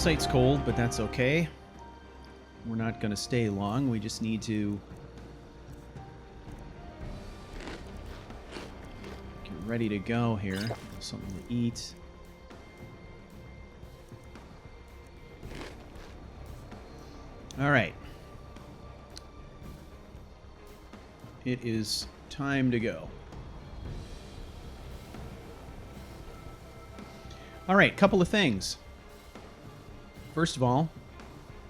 campsite's cold, but that's okay. We're not going to stay long. We just need to get ready to go here. Something to eat. All right. It is time to go. All right, couple of things. First of all,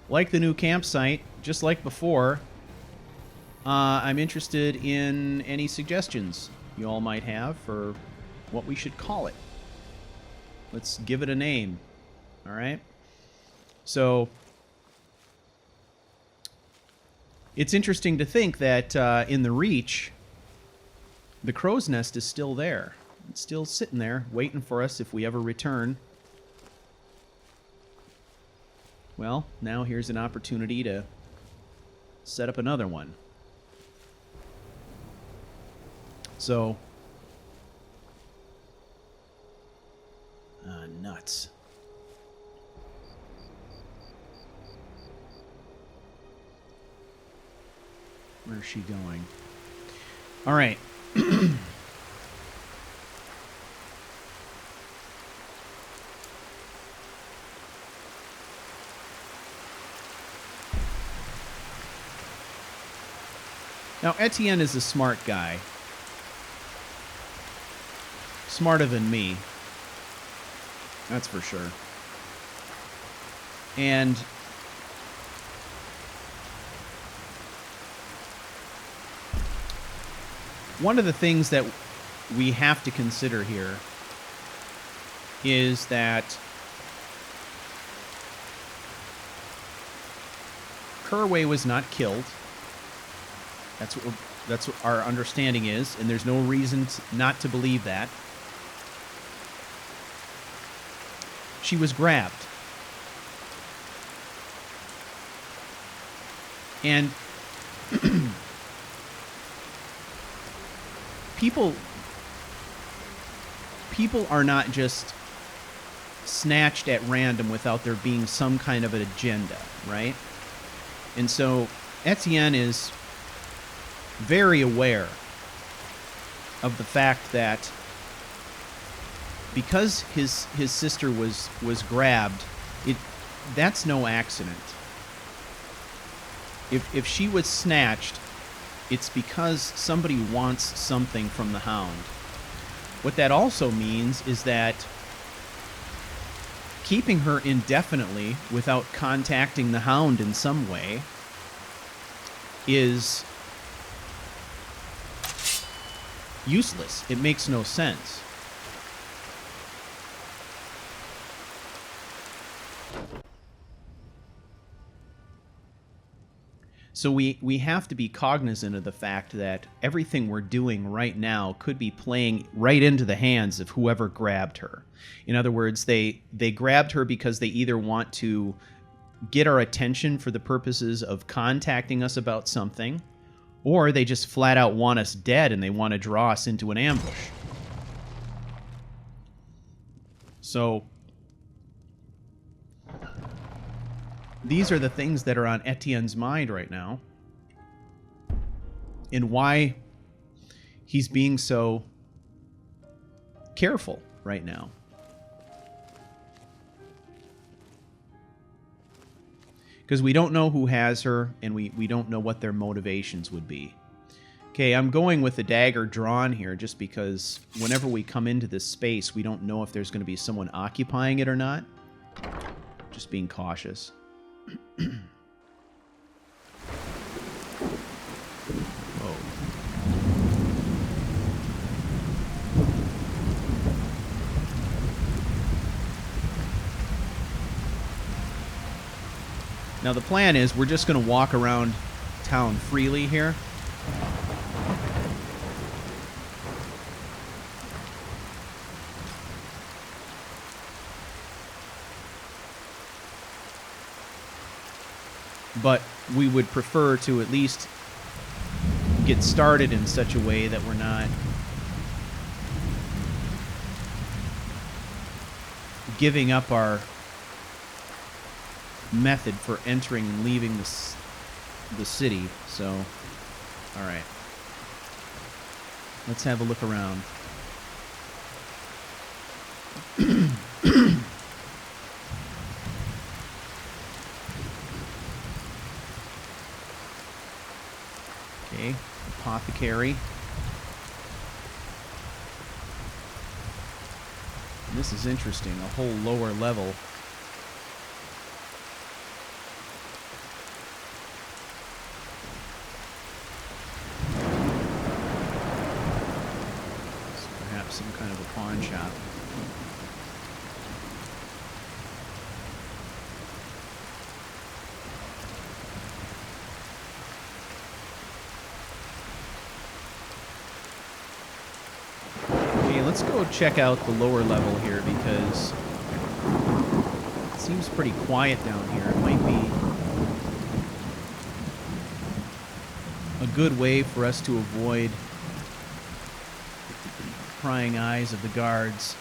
like the new campsite, just like before, I'm interested in any suggestions you all might have for what we should call it. Let's give it a name. All right? So, it's interesting to think that in the Reach, the crow's nest is still there. It's still sitting there, waiting for us if we ever return. Well, now here's an opportunity to set up another one. So, nuts. Where's she going? All right. Now, Ettient is a smart guy. Smarter than me. That's for sure. And one of the things that we have to consider here is that Kerway was not killed. That's what our understanding is, and there's no reason not to believe that. She was grabbed. And people are not just snatched at random without there being some kind of an agenda, right? And so Ettient is very aware of the fact that because his sister was grabbed, that's no accident. If she was snatched, it's because somebody wants something from the Hound. What that also means is that keeping her indefinitely without contacting the Hound in some way is useless. It makes no sense. So we have to be cognizant of the fact that everything we're doing right now could be playing right into the hands of whoever grabbed her. In other words, they grabbed her because they either want to get our attention for the purposes of contacting us about something, or they just flat out want us dead and they want to draw us into an ambush. So these are the things that are on Etienne's mind right now, and why he's being so careful right now. Because we don't know who has her, and we don't know what their motivations would be. Okay, I'm going with the dagger drawn here just because whenever we come into this space, we don't know if there's going to be someone occupying it or not. Just being cautious. Whoa. Now the plan is we're just going to walk around town freely here. But we would prefer to at least get started in such a way that we're not giving up our method for entering and leaving the city. So, all right. Let's have a look around. Okay, apothecary. This is interesting, a whole lower level. So perhaps some kind of a pawn shop. Let's go check out the lower level here because it seems pretty quiet down here. It might be a good way for us to avoid prying eyes of the guards.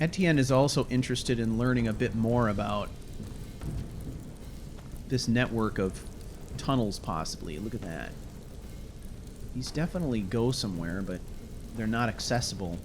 Ettient is also interested in learning a bit more about this network of tunnels, possibly. Look at that. These definitely go somewhere, but they're not accessible.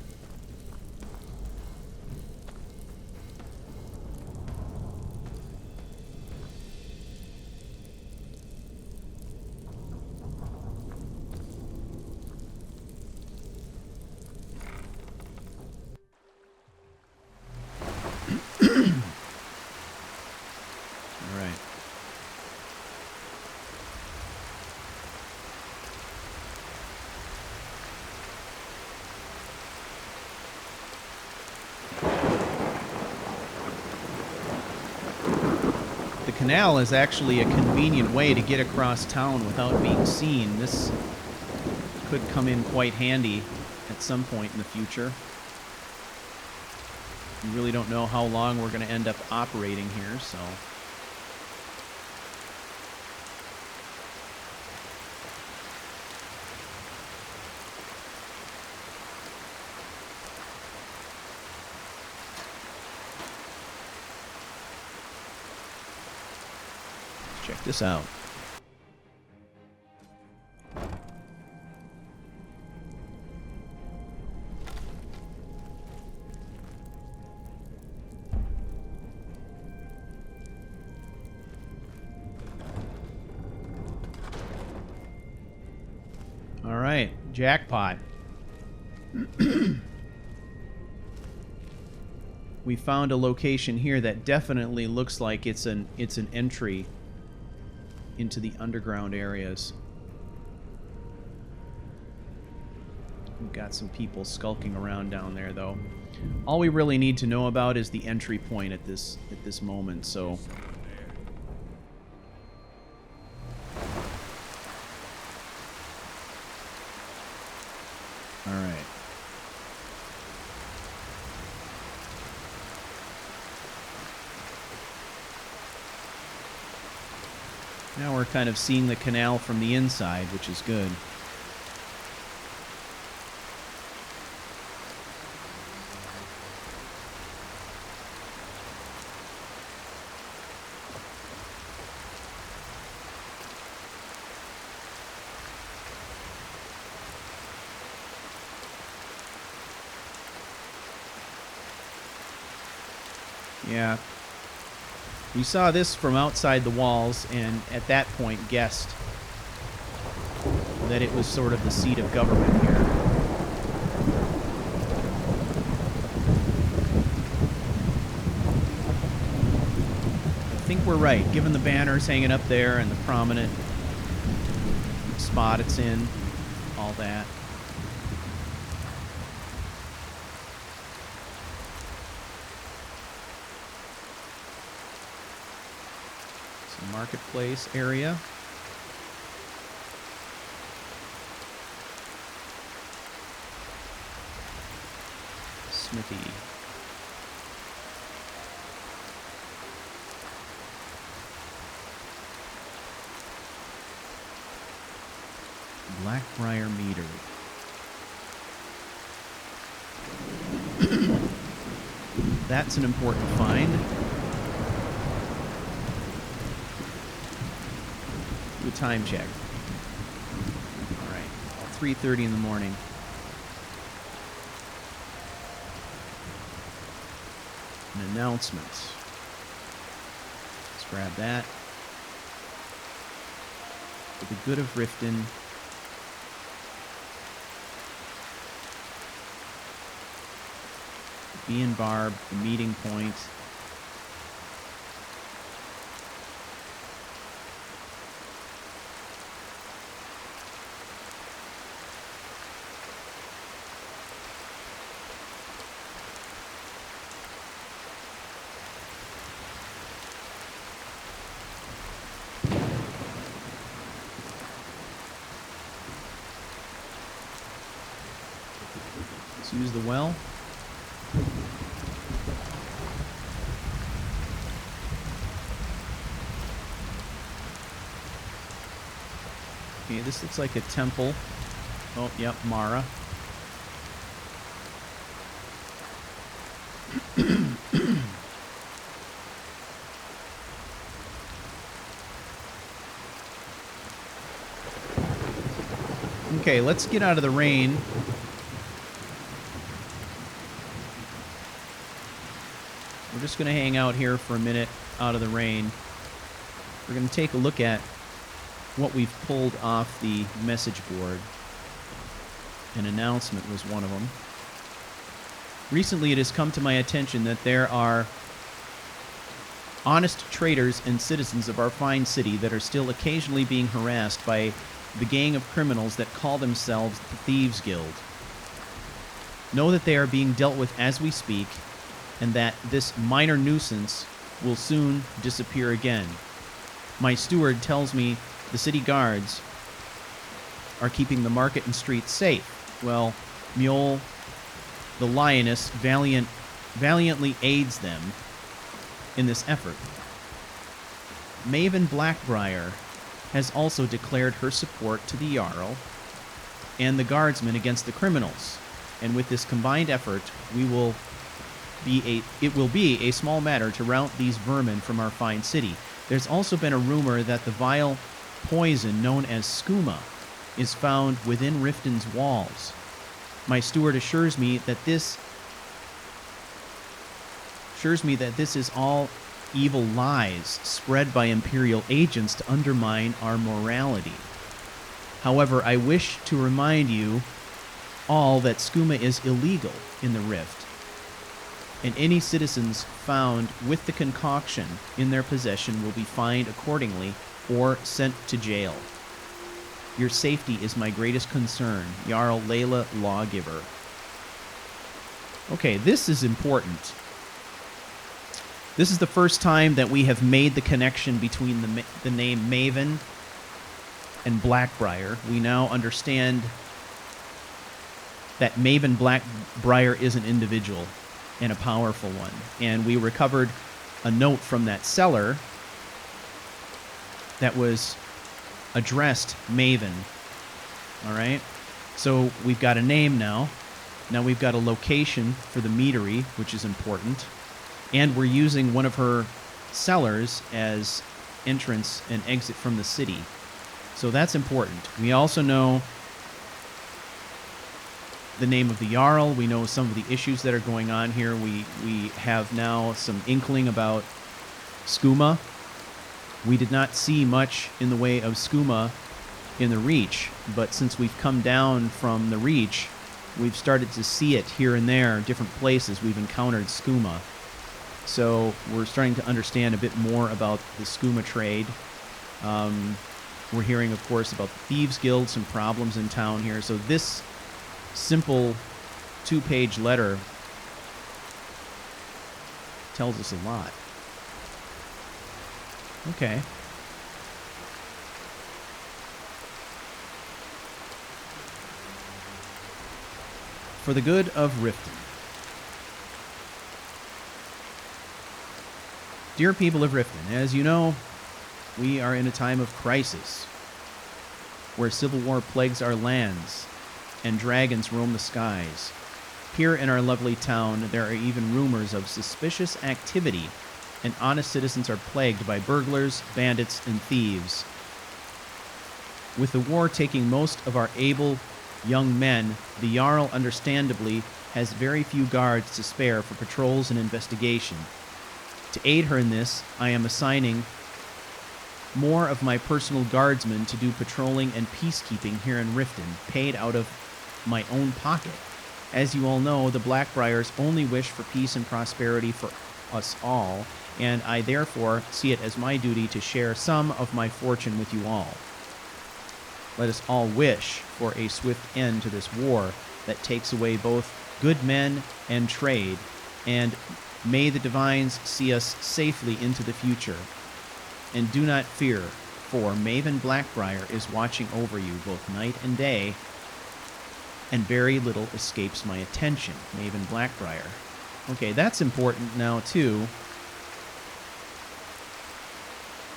The canal is actually a convenient way to get across town without being seen. This could come in quite handy at some point in the future. We really don't know how long we're going to end up operating here, so... check this out. All right, jackpot. We found a location here that definitely looks like it's an entry into the underground areas. We've got some people skulking around down there, though. All we really need to know about is the entry point at this moment, so... Alright. Now we're kind of seeing the canal from the inside, which is good. Yeah. We saw this from outside the walls, and at that point guessed that it was sort of the seat of government here. I think we're right, given the banners hanging up there and the prominent spot it's in, all that. Marketplace area. Smithy. Blackbriar meter. That's an important find. Do a time check. All right, 3:30 in the morning. An announcement. Let's grab that. For the good of Riften. Bee and Barb, the meeting point. Let's use the well. Okay, this looks like a temple. Oh, yep, Mara. Okay, let's get out of the rain. We're just going to hang out here for a minute out of the rain. We're going to take a look at what we've pulled off the message board. An announcement was one of them. Recently, it has come to my attention that there are honest traders and citizens of our fine city that are still occasionally being harassed by the gang of criminals that call themselves the Thieves Guild. Know that they are being dealt with as we speak, and that this minor nuisance will soon disappear again. My steward tells me the city guards are keeping the market and streets safe. Well, Mjol, the lioness, valiantly aids them in this effort. Maven Blackbriar has also declared her support to the Jarl and the guardsmen against the criminals. And with this combined effort, it will be a small matter to rout these vermin from our fine city. There's also been a rumor that the vile poison known as skooma is found within Riften's walls. My steward assures me that this is all evil lies spread by Imperial agents to undermine our morality. However, I wish to remind you all that skooma is illegal in the Rift, and any citizens found with the concoction in their possession will be fined accordingly or sent to jail. Your safety is my greatest concern. Jarl Layla, Lawgiver. Okay, this is important. This is the first time that we have made the connection between the name Maven and Blackbriar. We now understand that Maven Blackbriar is an individual and a powerful one. And we recovered a note from that seller that was addressed Maven. All right? So we've got a name now. Now we've got a location for the meadery, which is important. And we're using one of her sellers as entrance and exit from the city. So that's important. We also know the name of the Jarl. We know some of the issues that are going on here. We have now some inkling about skooma. We did not see much in the way of skooma in the Reach, but since we've come down from the Reach, we've started to see it here and there, different places we've encountered skooma. So we're starting to understand a bit more about the skooma trade. We're hearing, of course, about the Thieves Guild, some problems in town here. So this simple 2-page letter tells us a lot. Okay. For the good of Riften. Dear people of Riften, as you know, we are in a time of crisis. where civil war plagues our lands and dragons roam the skies. Here in our lovely town, there are even rumors of suspicious activity, and honest citizens are plagued by burglars, bandits, and thieves. With the war taking most of our able young men, the Jarl understandably has very few guards to spare for patrols and investigation. To aid her in this, I am assigning more of my personal guardsmen to do patrolling and peacekeeping here in Riften, paid out of my own pocket. As you all know, the Blackbriars only wish for peace and prosperity for us all, and I therefore see it as my duty to share some of my fortune with you all. Let us all wish for a swift end to this war that takes away both good men and trade, and may the divines see us safely into the future. And do not fear, for Maven Blackbriar is watching over you both night and day, and very little escapes my attention. Maven Blackbriar. Okay, that's important now, too,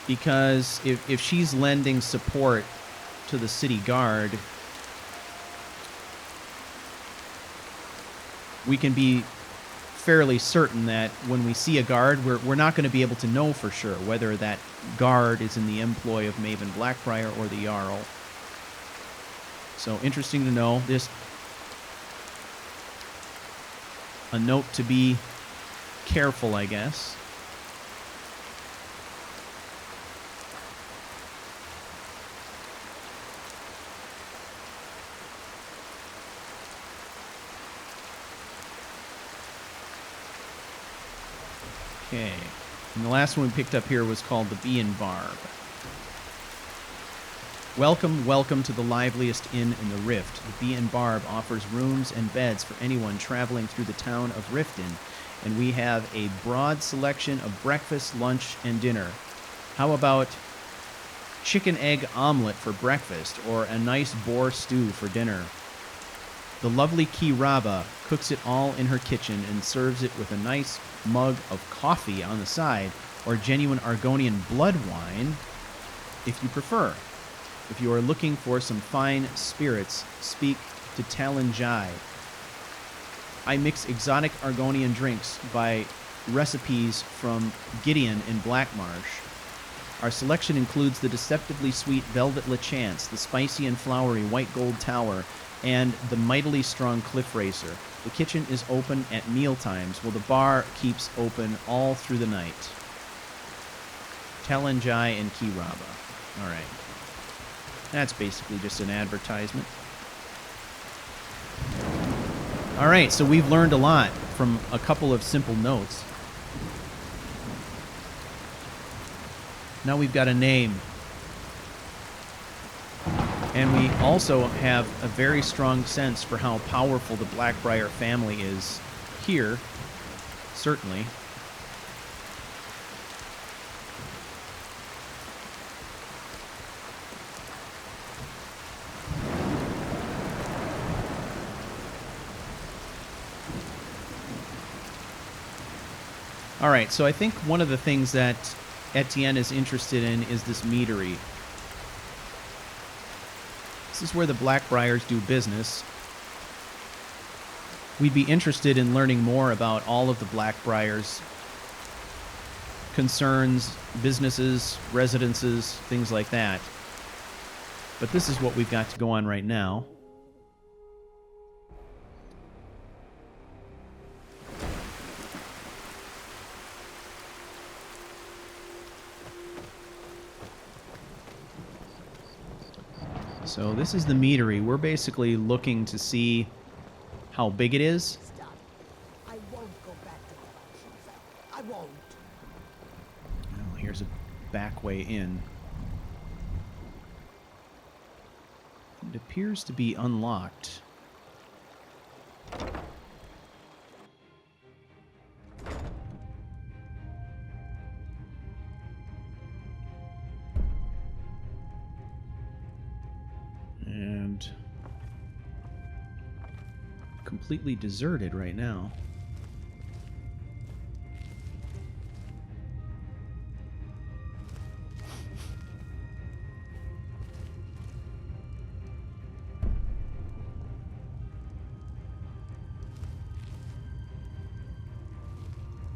because if she's lending support to the city guard, we can be fairly certain that when we see a guard, we're not going to be able to know for sure whether that guard is in the employ of Maven Blackbriar or the Jarl. So interesting to know. Just a note to be careful, I guess. Okay, and the last one we picked up here was called the Bee and Barb. Welcome, welcome to the liveliest inn in the Rift. The Bee and Barb offers rooms and beds for anyone traveling through the town of Riften, and we have a broad selection of breakfast, lunch, and dinner. How about chicken egg omelet for breakfast, or a nice boar stew for dinner? The lovely Kiraba cooks it all in her kitchen and serves it with a nice mug of coffee on the side, or genuine Argonian blood wine, if you prefer. If you are looking for some fine spirits, speak to Talonjai. I mix exotic Argonian drinks by recipes from Gideon in Blackmarsh. Our selection includes the deceptively sweet Velvet Lachance, the spicy and flowery White Gold Tower, and the mightily strong Cliff Racer. The kitchen is open at mealtimes, while the bar keeps open all through the night. Talonjai and Kiraba. All right. That's basically just an advertisement. All right, so we've learned a lot from a couple of simple notes. Now we've got a name. And we also have a very strong sense for how powerful the Blackbriar family is here, certainly. All right, so I think one of the things that Etienne is interested in is this meadery. This is where the Blackbriars do business. We'd be interested in learning more about all of the Blackbriars' concerns, businesses, residences, things like that. But this is what we've got to go on right now. So this is the meadery. We're basically looking to see how big it is. Stop. I won't go back to the functions. I won't. Well, here's a back way in. It appears to be unlocked. And completely deserted right now.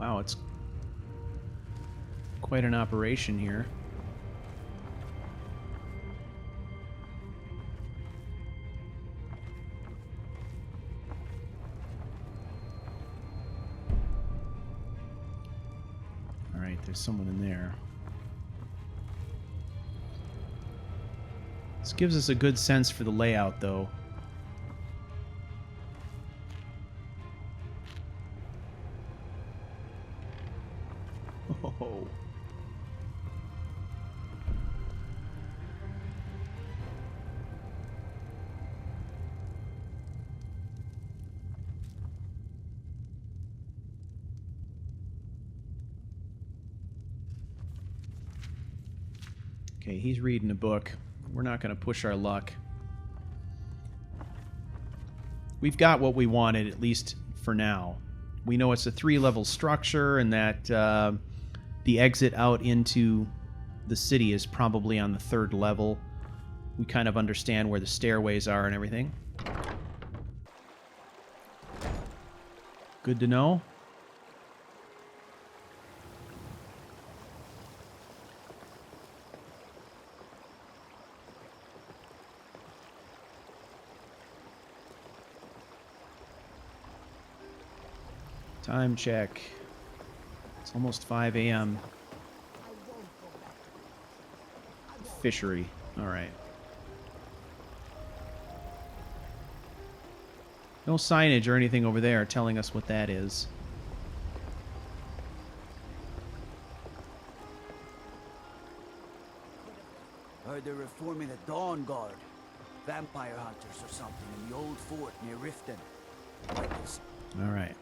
Wow, it's quite an operation here. All right, there's someone in there. This gives us a good sense for the layout, though. Oh. Okay, he's reading a book. We're not going to push our luck. We've got what we wanted, at least for now. We know it's a 3-level structure and that the exit out into the city is probably on the 3rd level. We kind of understand where the stairways are and everything. Good to know. Time check. It's almost 5 a.m. Fishery. All right. No signage or anything over there telling us what that is. Heard they're reforming the Dawn Guard. Vampire hunters or something in the old fort near Riften. All right.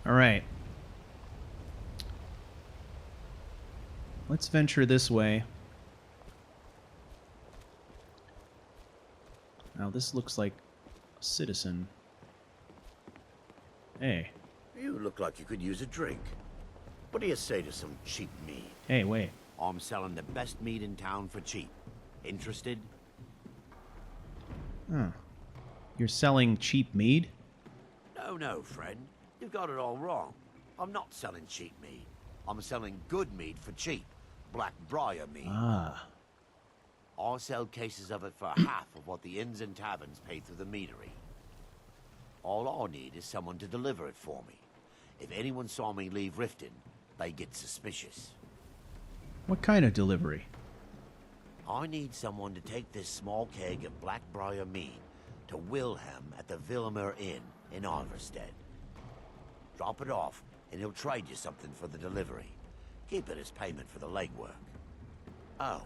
All right. Let's venture this way. Now this looks like a citizen. Hey. You look like you could use a drink. What do you say to some cheap mead? Hey, wait. I'm selling the best mead in town for cheap. Interested? Huh. You're selling cheap mead? No, friend. You've got it all wrong. I'm not selling cheap mead. I'm selling good mead for cheap. Black Briar mead. Ah. I'll sell cases of it for half of what the inns and taverns pay through the meadery. All I need is someone to deliver it for me. If anyone saw me leave Riften, they get suspicious. What kind of delivery? I need someone to take this small keg of Blackbriar mead to Wilhelm at the Vilmer Inn in Iverstead. Drop it off, and he'll trade you something for the delivery. Keep it as payment for the legwork. Oh,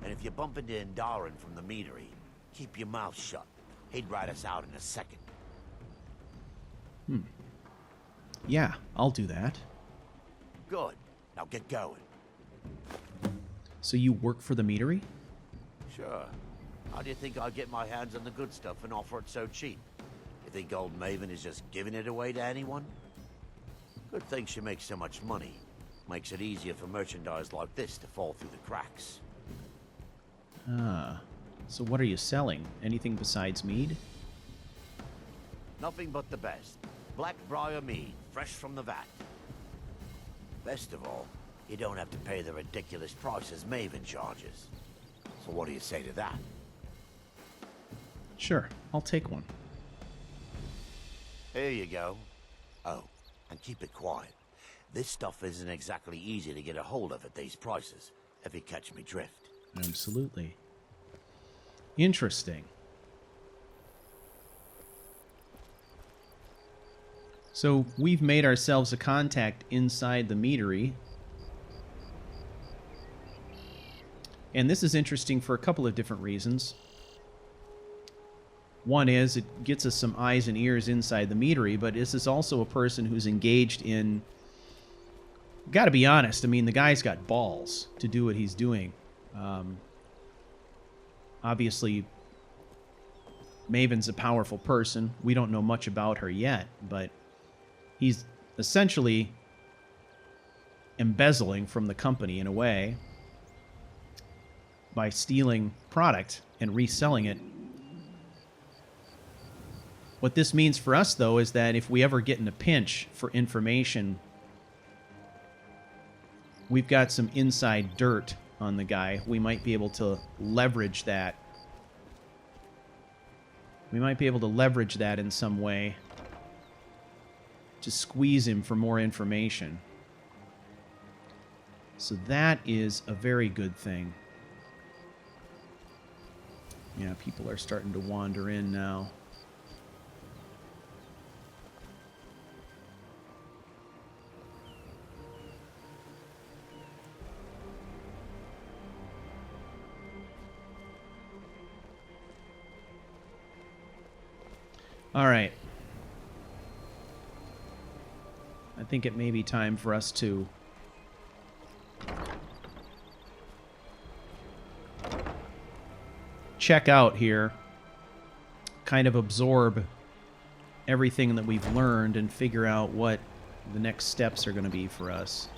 and if you bump into Indaren from the meadery, keep your mouth shut. He'd rat us out in a second. Yeah, I'll do that. Good. Now get going. So you work for the meadery? Sure. How do you think I'll get my hands on the good stuff and offer it so cheap? You think old Maven is just giving it away to anyone? Good thing she makes so much money. Makes it easier for merchandise like this to fall through the cracks. Ah. So what are you selling? Anything besides mead? Nothing but the best. Blackbriar mead, fresh from the vat. Best of all, you don't have to pay the ridiculous prices Maven charges. So what do you say to that? Sure, I'll take one. Here you go. Oh, and keep it quiet. This stuff isn't exactly easy to get a hold of at these prices, if you catch me drift. Absolutely. Interesting. So we've made ourselves a contact inside the meadery. And this is interesting for a couple of different reasons. One is it gets us some eyes and ears inside the meadery, but this is also a person who's engaged in Got to be honest. I mean, the guy's got balls to do what he's doing. Obviously, Maven's a powerful person. We don't know much about her yet, but he's essentially embezzling from the company in a way by stealing product and reselling it. What this means for us, though, is that if we ever get in a pinch for information, we've got some inside dirt on the guy. We might be able to leverage that. We might be able to leverage that in some way to squeeze him for more information. So that is a very good thing. Yeah, people are starting to wander in now. All right. I think it may be time for us to check out here, kind of absorb everything that we've learned and figure out what the next steps are going to be for us.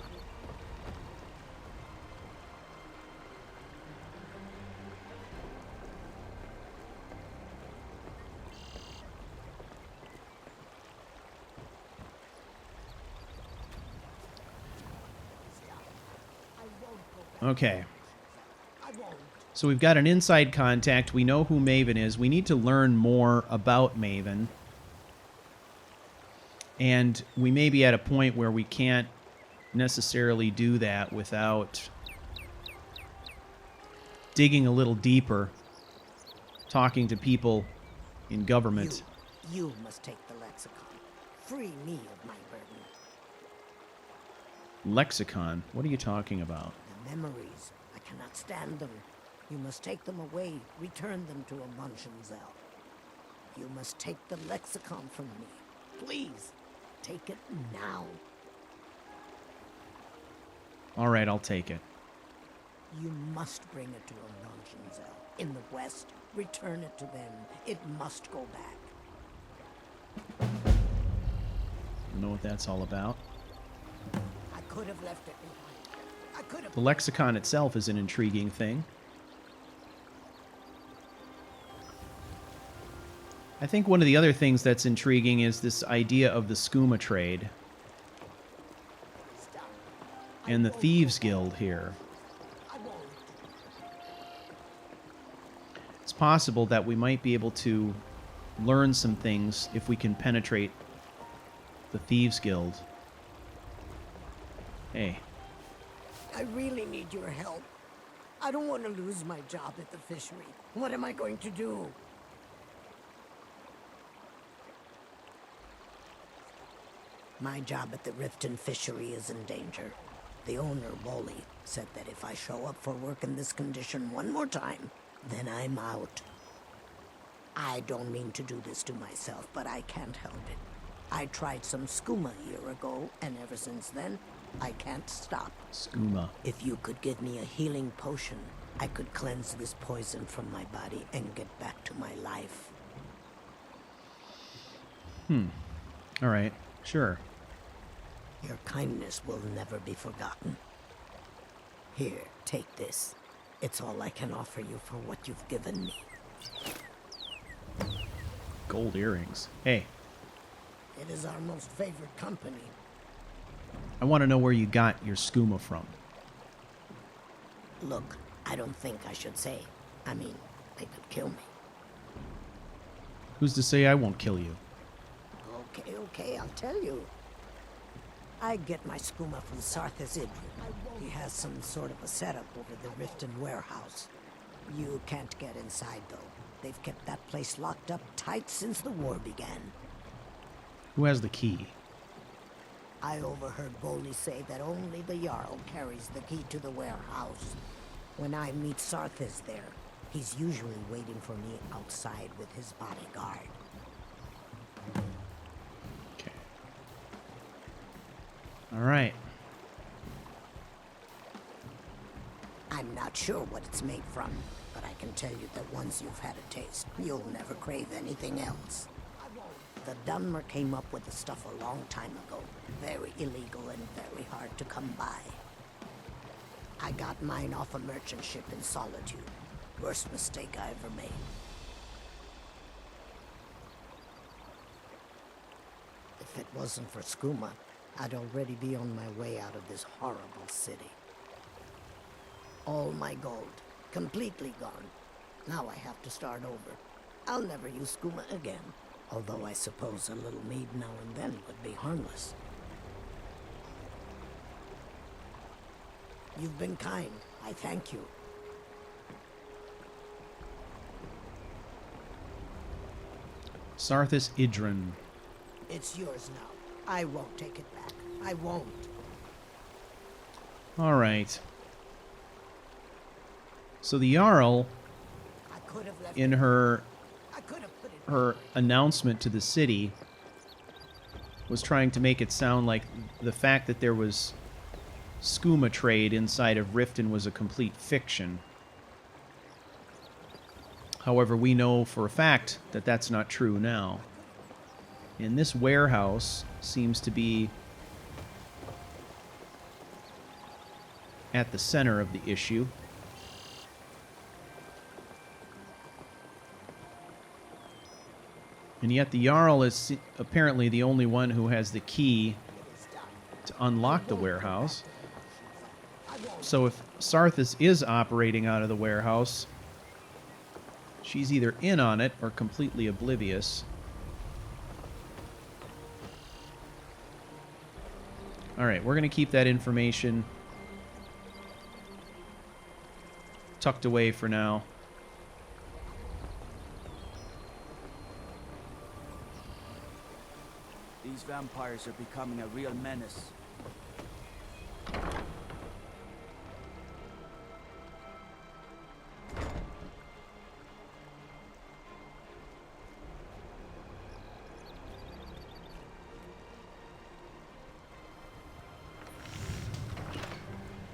Okay. So we've got an inside contact. We know who Maven is. We need to learn more about Maven. And we may be at a point where we can't necessarily do that without digging a little deeper, talking to people in government. You must take the lexicon. Free me of my burden. Lexicon? What are you talking about? The memories. I cannot stand them. You must take them away. Return them to a Munchenzel. You must take the lexicon from me. Please, take it now. All right, I'll take it. You must bring it to a Munchenzel. In the West, return it to them. It must go back. You know what that's all about? I could have left it behind. I could have... The lexicon itself is an intriguing thing. I think one of the other things that's intriguing is this idea of the skooma trade and the Thieves Guild here. It's possible that we might be able to learn some things if we can penetrate the Thieves Guild. Hey. I really need your help. I don't want to lose my job at the fishery. What am I going to do? My job at the Riften fishery is in danger. The owner, Bolly, said that if I show up for work in this condition one more time, then I'm out. I don't mean to do this to myself, but I can't help it. I tried some skooma a year ago, and ever since then, I can't stop. Skooma. If you could give me a healing potion, I could cleanse this poison from my body and get back to my life. All right. Sure. Your kindness will never be forgotten. Here, take this. It's all I can offer you for what you've given me. Gold earrings. Hey, It is our most favored company. I want to know where you got your skooma from. Look, I don't think I should say. I mean, they could kill me. Who's to say I won't kill you? Okay, I'll tell you. I get my skooma from Sarthas Idrin. He has some sort of a setup over the Riften warehouse. You can't get inside, though. They've kept that place locked up tight since the war began. Who has the key? I overheard Bolly say that only the Jarl carries the key to the warehouse. When I meet Sarthas there, he's usually waiting for me outside with his bodyguard. Okay. All right. I'm not sure what it's made from, but I can tell you that once you've had a taste, you'll never crave anything else. The Dunmer came up with the stuff a long time ago. Very illegal and very hard to come by. I got mine off a merchant ship in Soljund. Worst mistake I ever made. If it wasn't for skooma, I'd already be on my way out of this horrible city. All my gold, completely gone. Now I have to start over. I'll never use skooma again, although I suppose a little mead now and then would be harmless. You've been kind. I thank you. Sarthis Idrin. It's yours now. I won't take it back. I won't. All right. So the Jarl, I could have left in it. her I could have put it. her announcement to the city, was trying to make it sound like the fact that there was skooma trade inside of Riften was a complete fiction. However, we know for a fact that that's not true now. And this warehouse seems to be at the center of the issue. And yet the Jarl is apparently the only one who has the key to unlock the warehouse. So if Sarthis is operating out of the warehouse, she's either in on it or completely oblivious. Alright, we're going to keep that information tucked away for now. These vampires are becoming a real menace.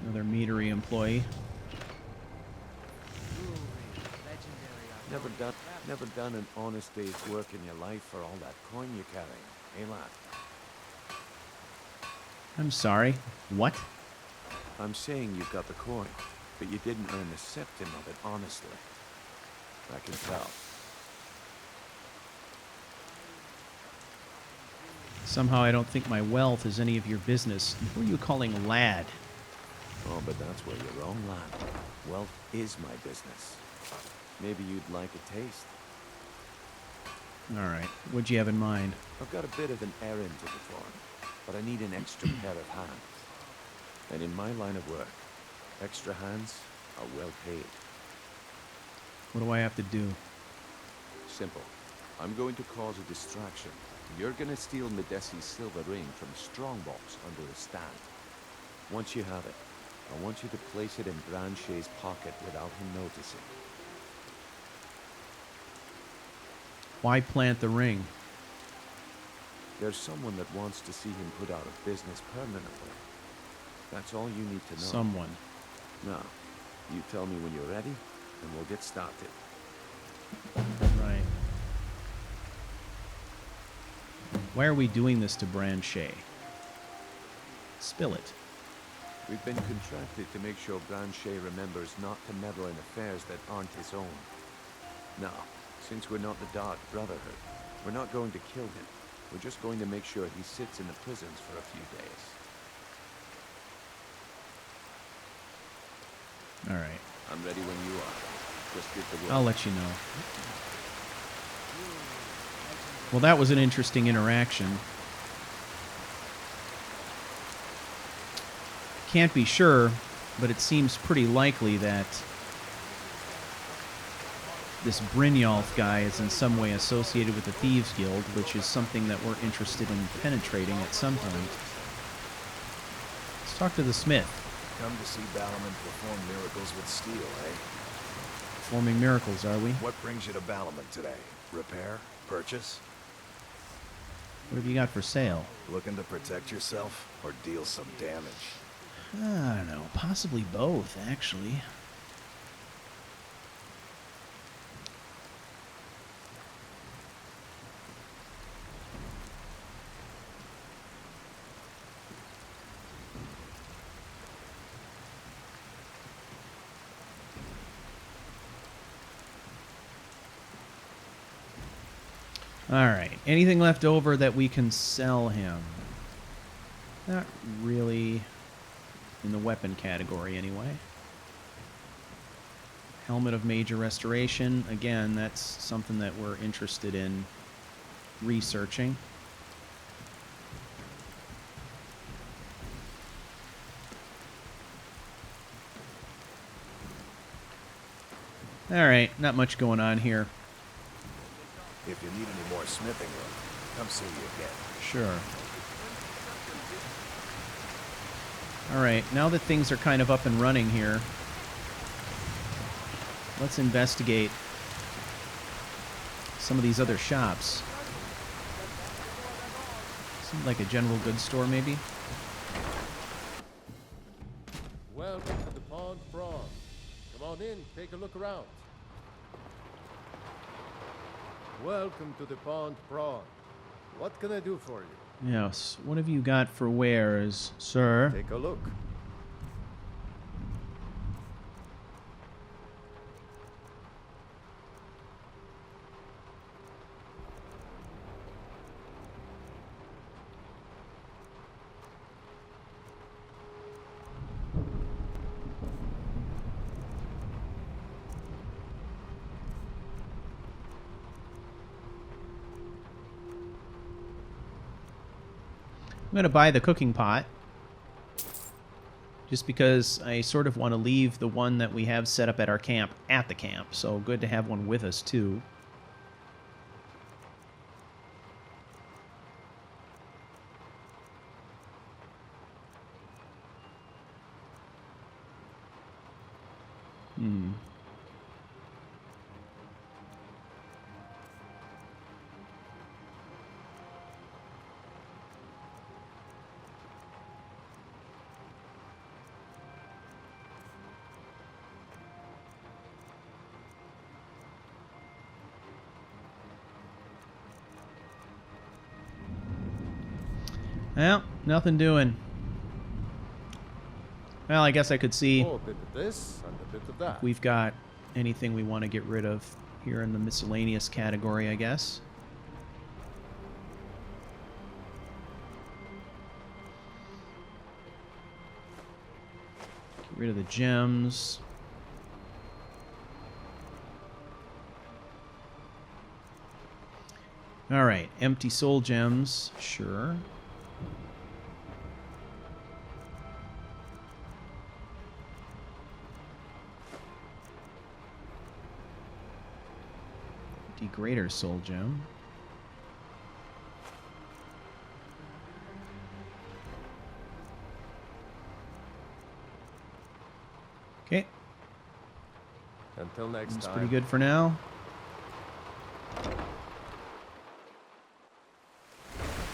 Another meadery employee. Never done an honest day's work in your life for all that coin you're carrying, eh, lad? I'm sorry. What? I'm saying you've got the coin, but you didn't earn a septim of it honestly. I can tell. Somehow I don't think my wealth is any of your business. Who are you calling lad? Oh, but that's where you're wrong, lad. Wealth is my business. Maybe you'd like a taste. Alright, what'd you have in mind? I've got a bit of an errand to perform, but I need an extra pair of hands. And in my line of work, extra hands are well paid. What do I have to do? Simple. I'm going to cause a distraction. You're going to steal Medesi's silver ring from a strongbox under a stand. Once you have it, I want you to place it in Branche's pocket without him noticing. Why plant the ring? There's someone that wants to see him put out of business permanently. That's all you need to know. Someone. Now, you tell me when you're ready, and we'll get started. Right. Why are we doing this to Branche? Spill it. We've been contracted to make sure Branche remembers not to meddle in affairs that aren't his own. Now, since we're not the Dark Brotherhood, we're not going to kill him. We're just going to make sure he sits in the prisons for a few days. Alright. I'm ready when you are. Just give the word. I'll let you know. Well, that was an interesting interaction. Can't be sure, but it seems pretty likely that this Brynjolf guy is in some way associated with the Thieves Guild, which is something that we're interested in penetrating at some point. Let's talk to the smith. Come to see Balamon perform miracles with steel, eh? Performing miracles, are we? What brings you to Balamon today? Repair? Purchase? What have you got for sale? Looking to protect yourself or deal some damage? I don't know. Possibly both, actually. Alright, anything left over that we can sell him? Not really in the weapon category, anyway. Helmet of Major Restoration. Again, that's something that we're interested in researching. Alright, not much going on here. If you need any more smithing work, come see me again. Sure. Alright, now that things are kind of up and running here, let's investigate some of these other shops. Seems like a general goods store, maybe? Welcome to the Pond Prawn. Come on in, take a look around. Welcome to the Pond Prawn. What can I do for you? Yes, what have you got for wares, sir? Take a look. I'm going to buy the cooking pot. Just because I sort of want to leave the one that we have set up at our camp at the camp. So good to have one with us, too. Well, nothing doing. Well, I guess I could see Oh, a bit of this and a bit of that. if we've got anything we want to get rid of here in the miscellaneous category, I guess. Get rid of the gems. Alright, empty soul gems, sure. Greater soul gem. Okay. Until next That's time. pretty good for now.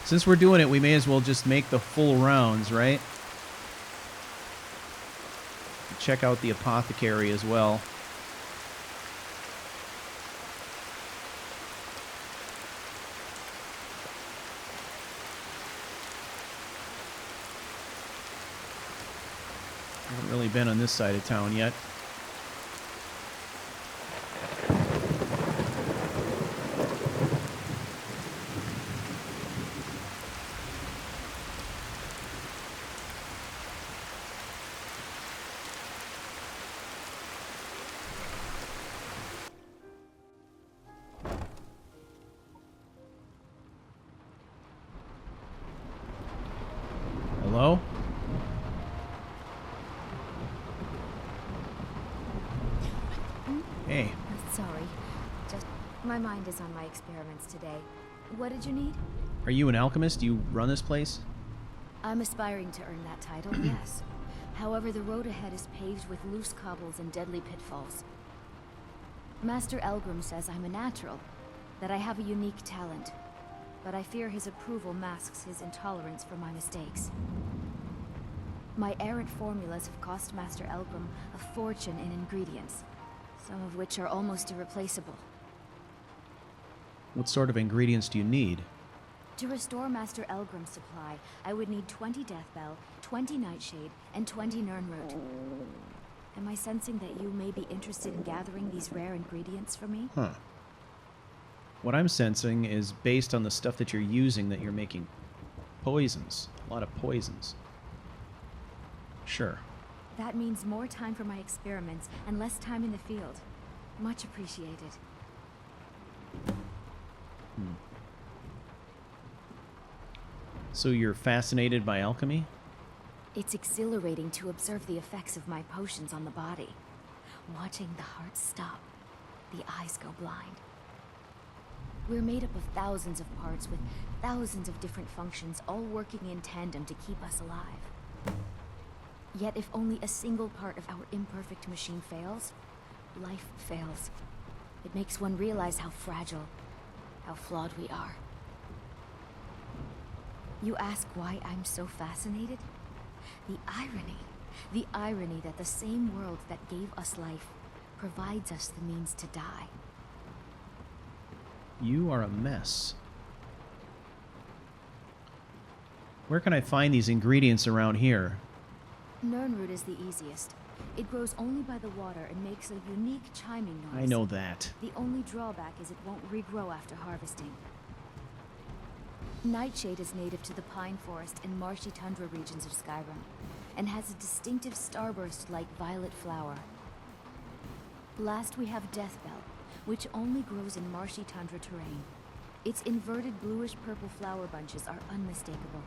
Since we're doing it, we may as well just make the full rounds, right? Check out the apothecary as well. Haven't really been on this side of town yet. Hello? Hey. Sorry. Just my mind is on my experiments today. What did you need? Are you an alchemist? Do you run this place? I'm aspiring to earn that title, yes. However, the road ahead is paved with loose cobbles and deadly pitfalls. Master Elgrim says I'm a natural, that I have a unique talent. But I fear his approval masks his intolerance for my mistakes. My errant formulas have cost Master Elgrim a fortune in ingredients, some of which are almost irreplaceable. What sort of ingredients do you need? To restore Master Elgrim's supply, I would need 20 Deathbell, 20 Nightshade, and 20 Nirnroot. Am I sensing that you may be interested in gathering these rare ingredients for me? Huh. What I'm sensing is based on the stuff that you're using that you're making poisons. A lot of poisons. Sure. That means more time for my experiments and less time in the field. Much appreciated. So you're fascinated by alchemy? It's exhilarating to observe the effects of my potions on the body. Watching the heart stop, the eyes go blind. We're made up of thousands of parts with thousands of different functions, all working in tandem to keep us alive. Yet if only a single part of our imperfect machine fails, life fails. It makes one realize how fragile, how flawed we are. You ask why I'm so fascinated? The irony that the same world that gave us life provides us the means to die. You are a mess. Where can I find these ingredients around here? Nirnroot is the easiest. It grows only by the water and makes a unique chiming noise. I know that. The only drawback is it won't regrow after harvesting. Nightshade is native to the pine forest and marshy tundra regions of Skyrim, and has a distinctive starburst-like violet flower. Last we have Deathbell, which only grows in marshy tundra terrain. Its inverted bluish-purple flower bunches are unmistakable.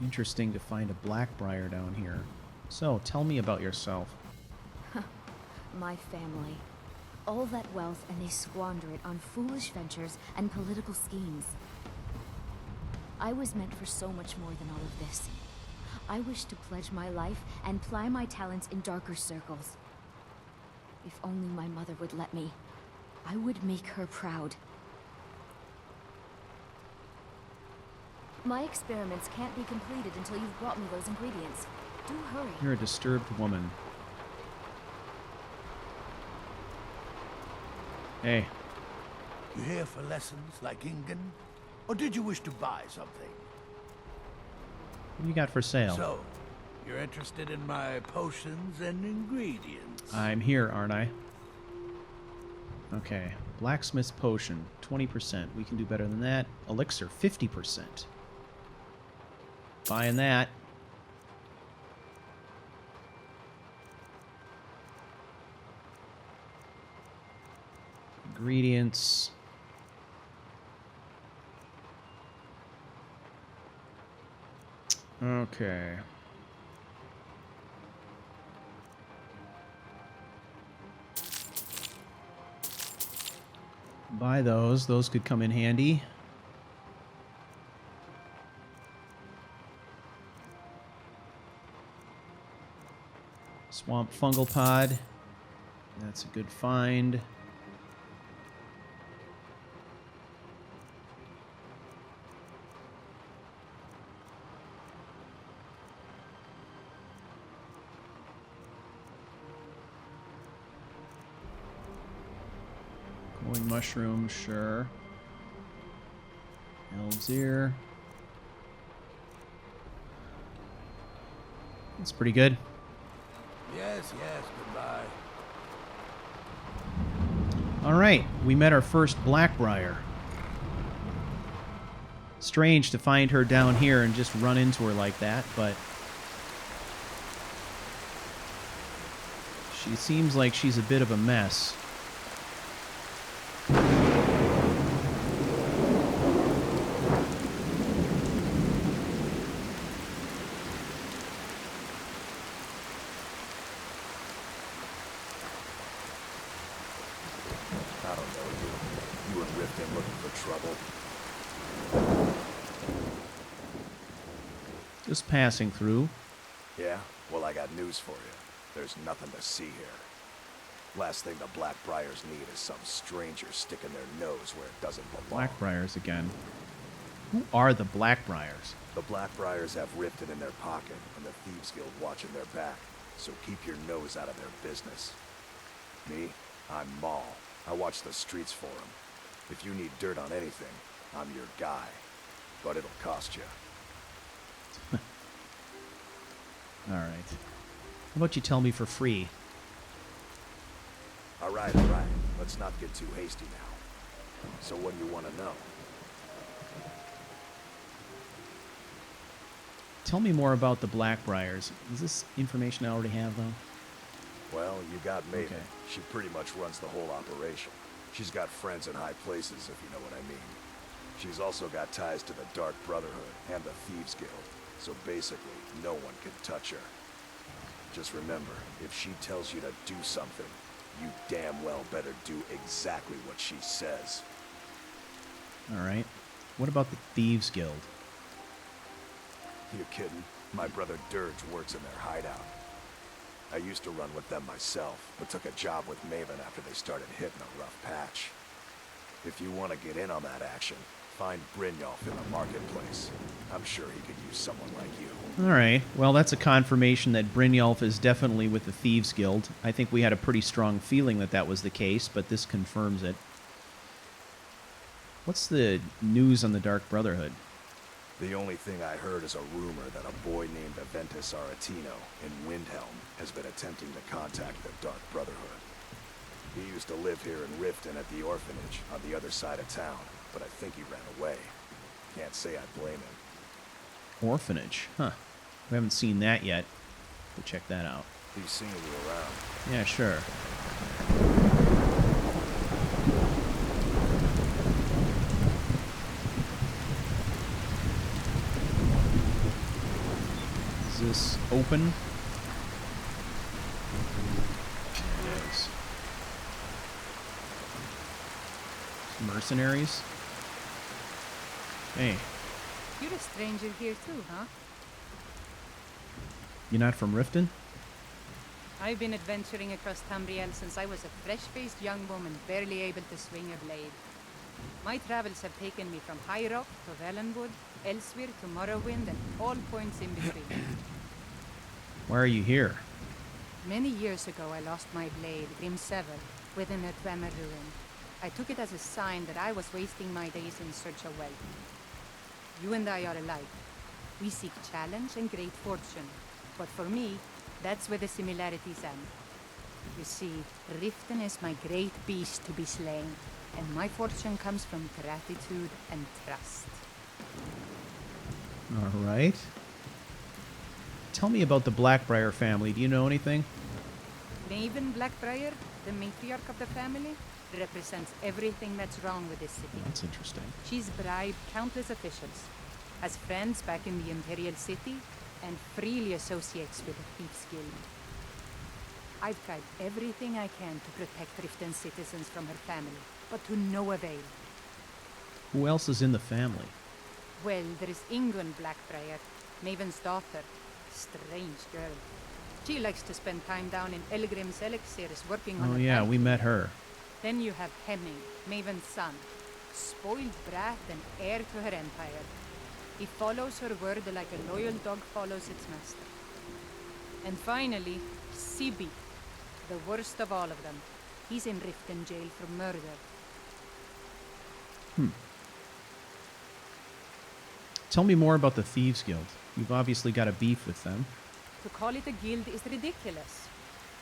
Interesting to find a blackbriar down here. So, tell me about yourself. My family. All that wealth, and they squander it on foolish ventures and political schemes. I was meant for so much more than all of this. I wish to pledge my life and ply my talents in darker circles. If only my mother would let me, I would make her proud. My experiments can't be completed until you've brought me those ingredients. Do hurry. You're a disturbed woman. Hey. You here for lessons like Ingen? Or did you wish to buy something? What do you got for sale? So, you're interested in my potions and ingredients? I'm here, aren't I? Okay. Blacksmith's potion, 20%. We can do better than that. Elixir, 50%. Buying that. Ingredients. Okay. Buy those. Those could come in handy. Swamp fungal pod. That's a good find. Glowing mushroom, sure. Elves ear. That's pretty good. Yes, goodbye. Alright, we met our first Blackbriar. Strange to find her down here and just run into her like that, but she seems like she's a bit of a mess. I don't know you. You and Riften looking for trouble? Just passing through. Yeah? Well, I got news for you. There's nothing to see here. Last thing the Blackbriars need is some stranger sticking their nose where it doesn't belong. Blackbriars again. Who are the Blackbriars? The The Blackbriars have Riften in their pocket and the Thieves Guild watching their back, so keep your nose out of their business. Me? I'm Maul. I watch the streets for them. If you need dirt on anything, I'm your guy. But it'll cost you. Alright. How about you tell me for free? Alright. Let's not get too hasty now. So what do you want to know? Tell me more about the Blackbriars. Is this information I already have, though? Well, you got Maven. Okay. She pretty much runs the whole operation. She's got friends in high places, if you know what I mean. She's also got ties to the Dark Brotherhood and the Thieves Guild, so basically, no one can touch her. Just remember, if she tells you to do something, you damn well better do exactly what she says. Alright. What about the Thieves Guild? You kidding? My brother Dirge works in their hideout. I used to run with them myself, but took a job with Maven after they started hitting a rough patch. If you want to get in on that action, find Brynjolf in the marketplace. I'm sure he could use someone like you. Alright. Well, that's a confirmation that Brynjolf is definitely with the Thieves Guild. I think we had a pretty strong feeling that that was the case, but this confirms it. What's the news on the Dark Brotherhood? The only thing I heard is a rumor that a boy named Aventus Aretino in Windhelm has been attempting to contact the Dark Brotherhood. He used to live here in Riften at the orphanage on the other side of town, but I think he ran away. Can't say I blame him. Orphanage? Huh. We haven't seen that yet. Go check that out. He's seen you around. Yeah, sure. Is this open? It is. Mercenaries? Hey, You're a stranger here too, huh? you not from Riften? I've been adventuring across Tamriel since I was a fresh-faced young woman barely able to swing a blade. My travels have taken me from High Rock to Valenwood, elsewhere to Morrowind, and all points in between. Why are you here? Many years ago I lost my blade, Grimsever, within a Dwemer ruin. I took it as a sign that I was wasting my days in search of wealth. You and I are alike. We seek challenge and great fortune. But for me, that's where the similarities end. You see, Riften is my great beast to be slain, and my fortune comes from gratitude and trust. All right. Tell me about the Blackbriar family. Do you know anything? Maven Blackbriar, the matriarch of the family, represents everything that's wrong with this city. That's interesting. She's bribed countless officials, has friends back in the Imperial City, and freely associates with the Thieves Guild. I've tried everything I can to protect Riften citizens from her family, but to no avail. Who else is in the family? Well, there is Ingun Blackbriar, Maven's daughter. Strange girl. She likes to spend time down in Elgrim's elixirs working on Oh her yeah, we alchemy. met her. Then you have Hemming, Maven's son. Spoiled brat and heir to her empire. He follows her word like a loyal dog follows its master. And finally, Sibi, the worst of all of them. He's in Riften jail for murder. Tell me more about the Thieves Guild. You've obviously got a beef with them. To call it a guild is ridiculous.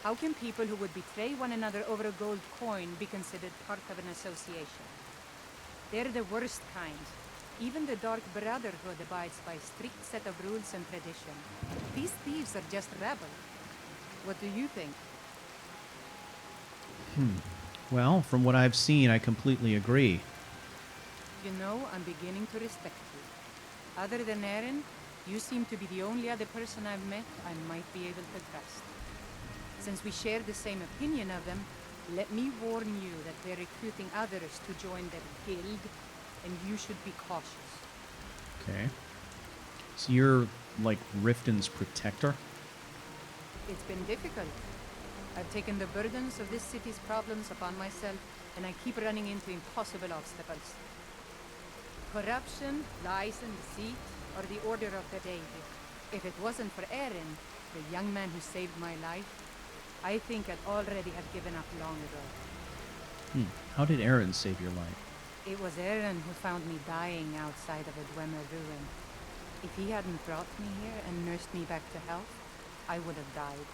How can people who would betray one another over a gold coin be considered part of an association? They're the worst kind. Even the Dark Brotherhood abides by a strict set of rules and tradition. These thieves are just rabble. What do you think? Well, from what I've seen, I completely agree. You know, I'm beginning to respect you. Other than Eren, you seem to be the only other person I've met I might be able to trust. Since we share the same opinion of them, let me warn you that they're recruiting others to join their guild, and you should be cautious. Okay. So you're like Riften's protector? It's been difficult. I've taken the burdens of this city's problems upon myself, and I keep running into impossible obstacles. Corruption, lies, and deceit, or the order of the day here. If it wasn't for Eren, the young man who saved my life, I think I'd already have given up long ago. How did Eren save your life? It was Eren who found me dying outside of a Dwemer ruin. If he hadn't brought me here and nursed me back to health, I would have died.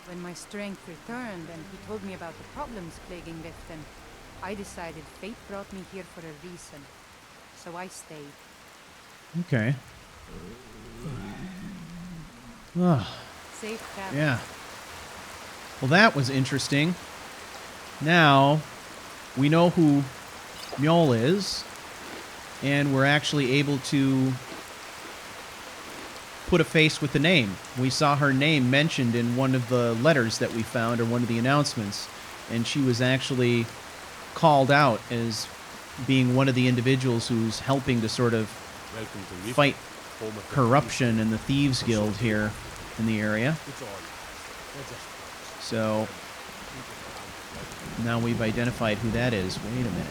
When my strength returned and he told me about the problems plaguing Riften, I decided fate brought me here for a reason. So I stayed. Okay. Ugh. Safe travels. Yeah. Well, that was interesting. Now, we know who Mjol is, and we're actually able to put a face with the name. We saw her name mentioned in one of the letters that we found, or one of the announcements, and she was actually called out as being one of the individuals who's helping to sort of fight corruption in the Thieves Guild here in the area. So now we've identified who that is. Wait a minute.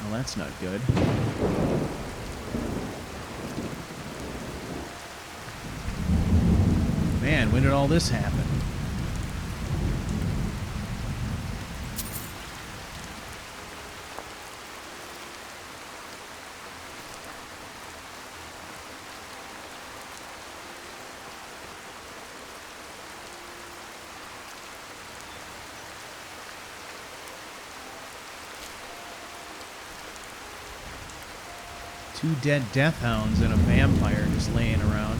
Well, that's not good. Man, when did all this happen? Two dead death hounds and a vampire just laying around.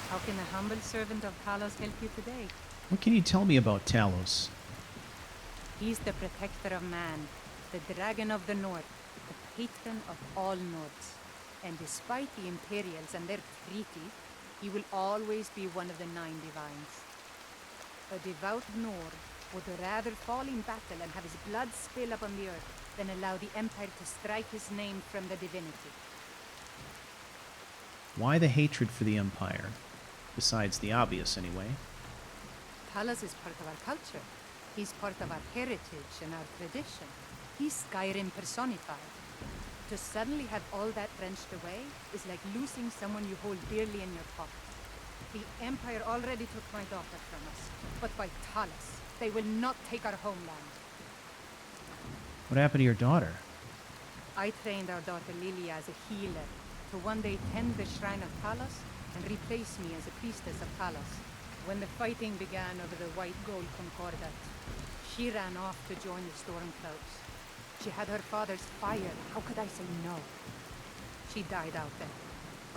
How can a humble servant of Talos help you today? What can you tell me about Talos? He's the protector of man, the dragon of the north, the patron of all Nords. And despite the Imperials and their treaty, he will always be one of the 9 divines. A devout Nord would rather fall in battle and have his blood spill upon the earth than allow the Empire to strike his name from the divinity. Why the hatred for the Empire? Besides the obvious, anyway. Talos is part of our culture. He's part of our heritage and our tradition. He's Skyrim personified. To suddenly have all that wrenched away is like losing someone you hold dearly in your heart. The Empire already took my daughter from us, but by Talos, they will not take our homeland. What happened to your daughter? I trained our daughter Lilia as a healer to one day tend the shrine of Talos and replace me as a priestess of Talos. When the fighting began over the white gold concordat, she ran off to join the Stormcloaks. She had her father's fire. How could I say no? She died out there,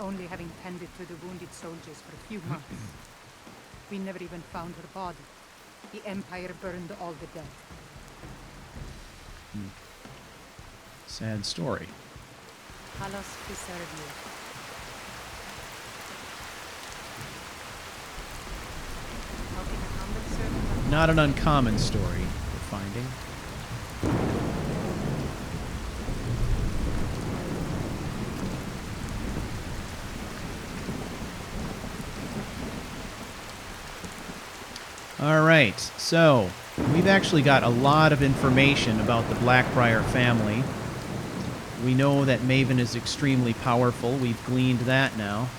only having tended to the wounded soldiers for a few months. We never even found her body. The Empire burned all the dead. Sad story. Talos preserve you. How can a humble servant of Not an uncommon story we're finding. Alright, so we've actually got a lot of information about the Blackbriar family. We know that Maven is extremely powerful. We've gleaned that now.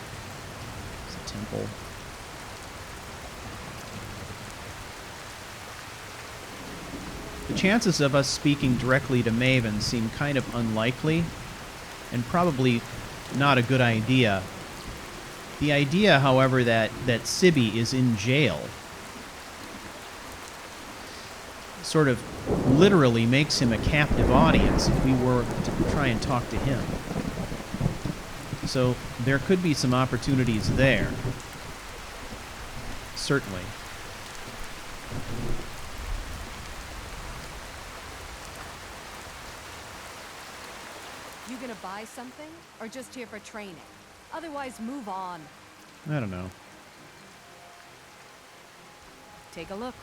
It's a temple. The chances of us speaking directly to Maven seem kind of unlikely, and probably not a good idea. The idea, however, that Sibby is in jail sort of literally makes him a captive audience if we were to try and talk to him. So there could be some opportunities there. Certainly. You gonna buy something, or just here for training? Otherwise, move on. I don't know. Take a look.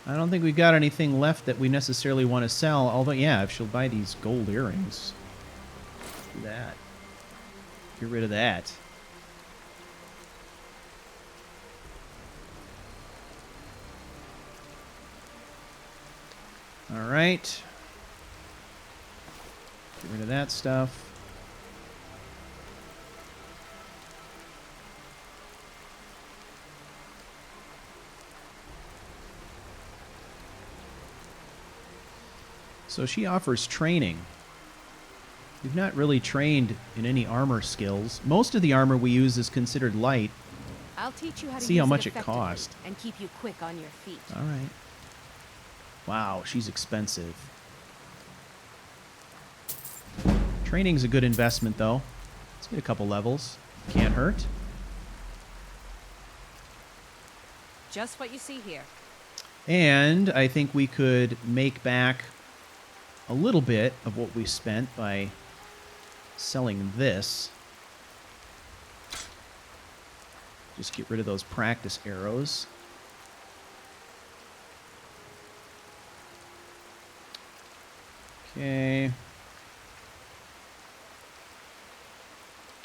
I don't think we've got anything left that we necessarily want to sell. Although, yeah, if she'll buy these gold earrings. Do that. Get rid of that. All right. Get rid of that stuff. So she offers training. We've not really trained in any armor skills. Most of the armor we use is considered light. I'll teach you how to See use how much it effectively cost. and keep you quick on your feet. All right. Wow, she's expensive. Training's a good investment, though. Let's get a couple levels. Can't hurt. Just what you see here. And I think we could make back a little bit of what we spent by selling this. Just get rid of those practice arrows. Okay.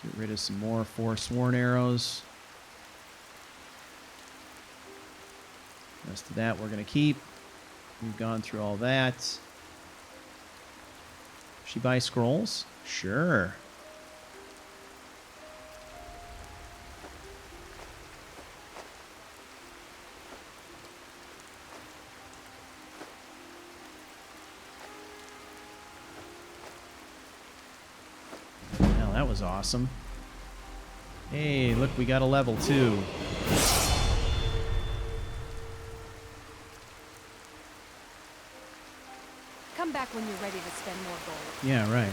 Get rid of some more Forsworn arrows. The rest of that we're going to keep. We've gone through all that. She buy scrolls? Sure. Well, that was awesome. Hey, look, we got a level 2. Come back when you're ready to spend more gold. Yeah, right.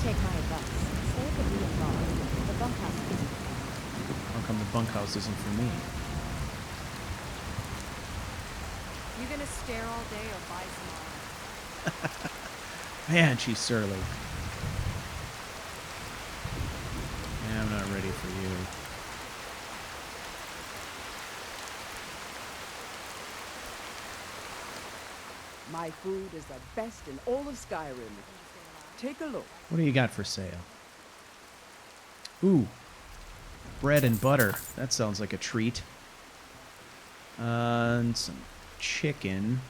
Take my advice. Stay at the rear guard. The bunkhouse isn't for you. How come the bunkhouse isn't for me? You gonna stare all day or buy some armor? Man, she's surly. Yeah, I'm not ready for you. My food is the best in all of Skyrim. Take a look. What do you got for sale? Ooh. Bread and butter. That sounds like a treat. And some chicken.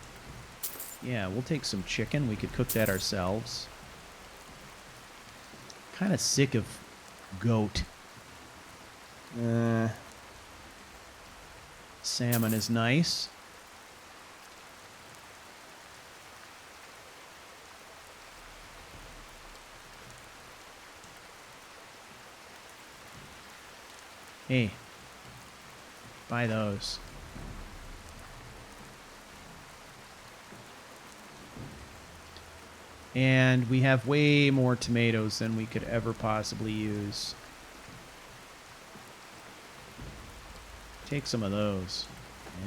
Yeah, we'll take some chicken. We could cook that ourselves. Kind of sick of goat. Salmon is nice. Hey, buy those. And we have way more tomatoes than we could ever possibly use. Take some of those.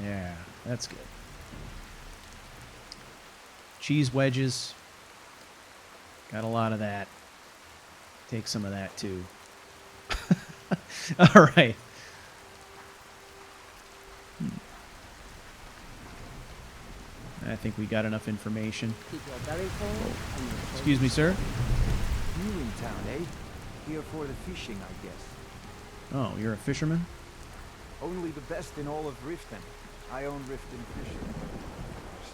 Yeah, that's good. Cheese wedges. Got a lot of that. Take some of that too. All right. I think we got enough information. Keep your belly full and your Excuse me, sir. You in town, eh? Here for the fishing, I guess. Oh, you're a fisherman? Only the best in all of Riften. I own Riften Fishing.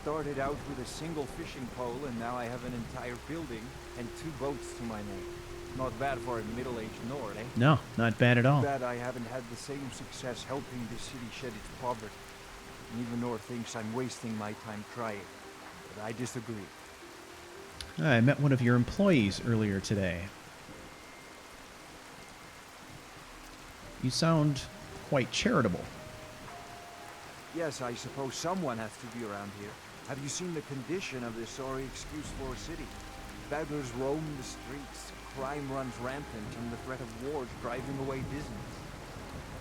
Started out with a single fishing pole, and now I have an entire building and 2 boats to my name. Not bad for a middle-aged Nord, eh? No, not bad at all. Too bad I haven't had the same success helping the city shed its poverty. Even Nord thinks I'm wasting my time trying, but I disagree. I met one of your employees earlier today. You sound quite charitable. Yes, I suppose someone has to be around here. Have you seen the condition of this sorry excuse for a city? Beggars roam the streets, crime runs rampant, and the threat of war is driving away business.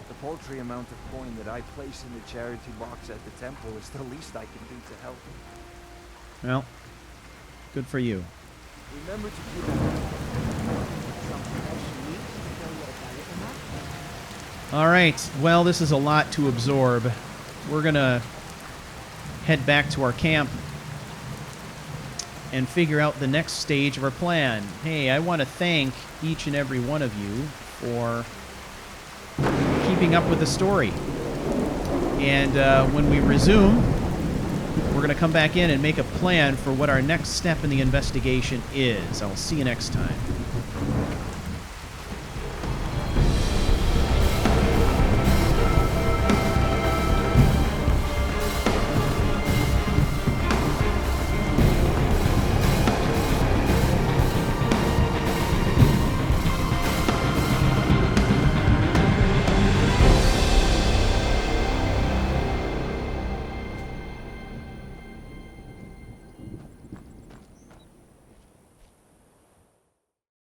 The paltry amount of coin that I place in the charity box at the temple is the least I can do to help. Well, good for you. Remember to keep something else you need to tell you about it or not? All right. Well, this is a lot to absorb. We're going to head back to our camp and figure out the next stage of our plan. Hey, I want to thank each and every one of you for keeping up with the story. And when we resume, we're going to come back in and make a plan for what our next step in the investigation is. I'll see you next time.